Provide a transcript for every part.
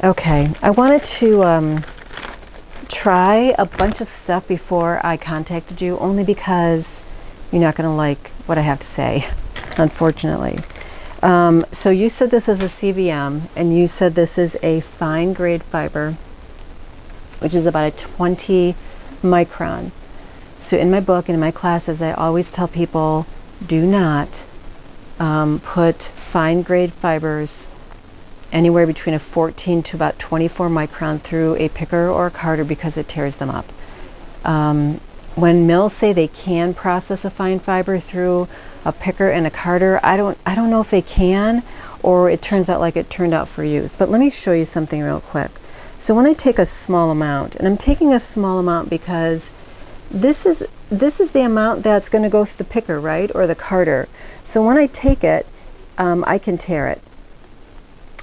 Okay, I wanted to try a bunch of stuff before I contacted you, only because you're not going to like what I have to say, unfortunately. So you said this is a CVM, and you said this is a fine grade fiber, which is about a 20 micron. So in my book and in my classes, I always tell people, do not put fine grade fibers anywhere between a 14 to about 24 micron through a picker or a carder, because it tears them up. When mills say they can process a fine fiber through a picker and a carder, I don't know if they can, or it turns out like it turned out for you. But let me show you something real quick. So when I take a small amount, and I'm taking a small amount because this is the amount that's going to go through the picker, right, or the carder. So when I take it, I can tear it.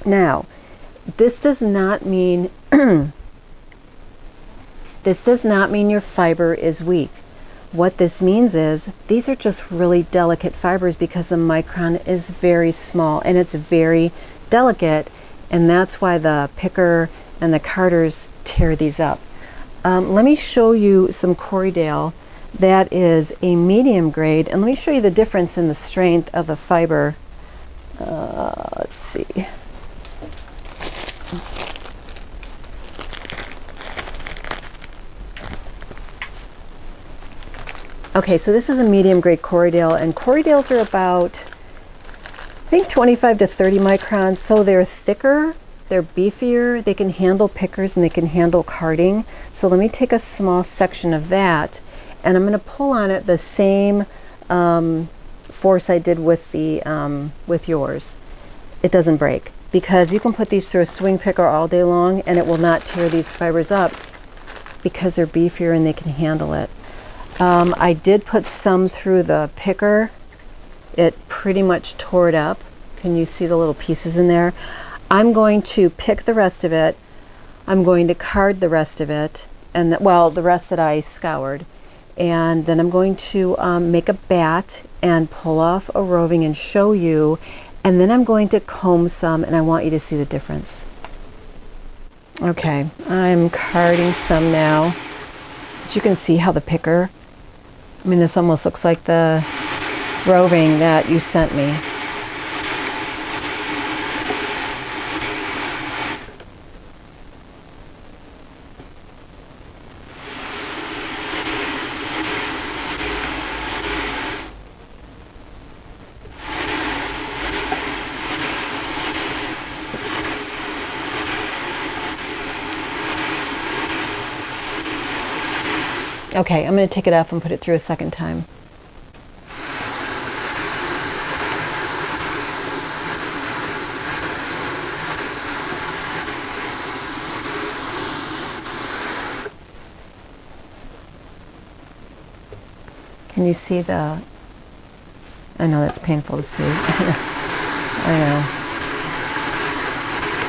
Now, this does not mean this does not mean your fiber is weak. What this means is these are just really delicate fibers, because the micron is very small and it's very delicate, and that's why the picker and the carders tear these up. Let me show you some Corriedale that is a medium grade, and let me show you the difference in the strength of the fiber. Let's see. Okay, so this is a medium grade Corriedale, and Corriedales are about, I think, 25 to 30 microns, so they're thicker, they're beefier, they can handle pickers and they can handle carding. So let me take a small section of that, and I'm going to pull on it the same force I did with the with yours. It doesn't break, because you can put these through a swing picker all day long and it will not tear these fibers up, because they're beefier and they can handle it. I did put some through the picker. It pretty much tore it up. Can you see the little pieces in there? I'm going to pick the rest of it. I'm going to card the rest of it, and the rest that I scoured. And then I'm going to make a bat and pull off a roving and show you. And then I'm going to comb some, and I want you to see the difference. Okay, I'm carding some now. But you can see how the picker, I mean, this almost looks like the roving that you sent me. Okay, I'm going to take it off and put it through a second time. Can you see the, I know that's painful to see. I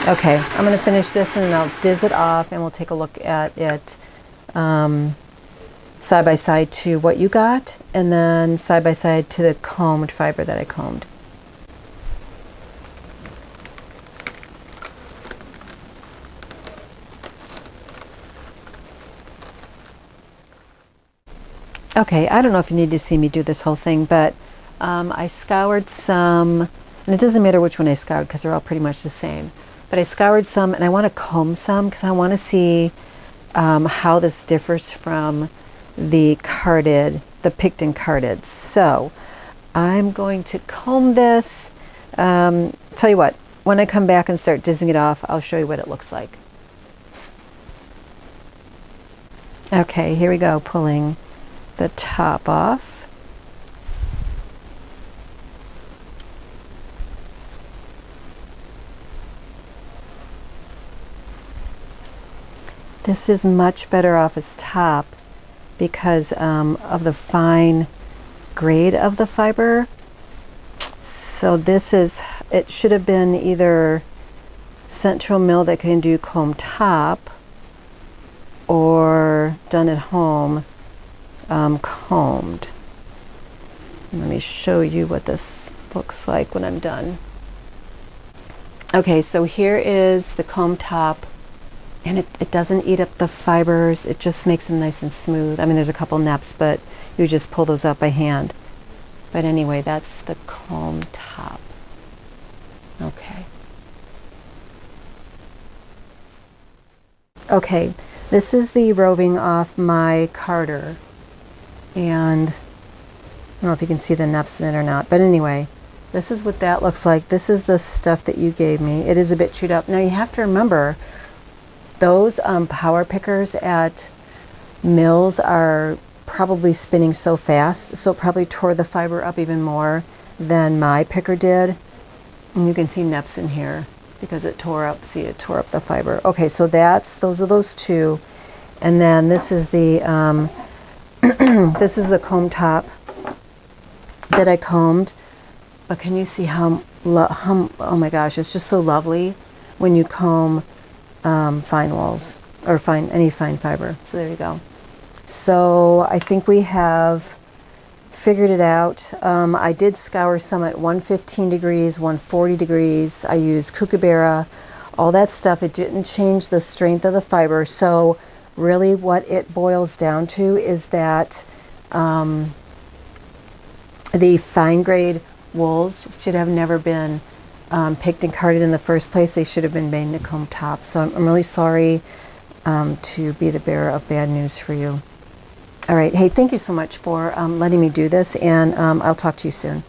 know. Okay, I'm going to finish this and then I'll diz it off, and we'll take a look at it side by side to what you got, and then side by side to the combed fiber that I combed. Okay, I don't know if you need to see me do this whole thing, but I scoured some, and it doesn't matter which one I scoured because they're all pretty much the same, but I scoured some, and I want to comb some because I want to see how this differs from the carded, the picked and carded. So I'm going to comb this. Tell you what, when I come back and start dizzing it off, I'll show you what it looks like. Okay, here we go, pulling the top off. This is much better off as top because of the fine grade of the fiber. So this is, it should have been either sent to a mill that can do comb top or done at home combed. Let me show you what this looks like when I'm done. Okay, so here is the comb top, and it doesn't eat up the fibers. It just makes them nice and smooth. I mean, there's a couple neps, but you just pull those out by hand. But anyway, that's the comb top. Okay. Okay, this is the roving off my carder, and I don't know if you can see the neps in it or not, but anyway, this is what that looks like. This is the stuff that you gave me. It is a bit chewed up. Now you have to remember, those power pickers at mills are probably spinning so fast, so it probably tore the fiber up even more than my picker did. And you can see neps in here because it tore up, see, it tore up the fiber. Okay, so those are those two. And then this is the, this is the comb top that I combed. But can you see how, oh my gosh, it's just so lovely when you comb fine wools, or any fine fiber. So there you go. So I think we have figured it out. I did scour some at 115 degrees, 140 degrees. I used kookaburra, all that stuff. It didn't change the strength of the fiber. So really what it boils down to is that the fine grade wools should have never been picked and carded in the first place. They should have been made into comb top. So I'm really sorry to be the bearer of bad news for you. All right. Hey, thank you so much for letting me do this, and I'll talk to you soon.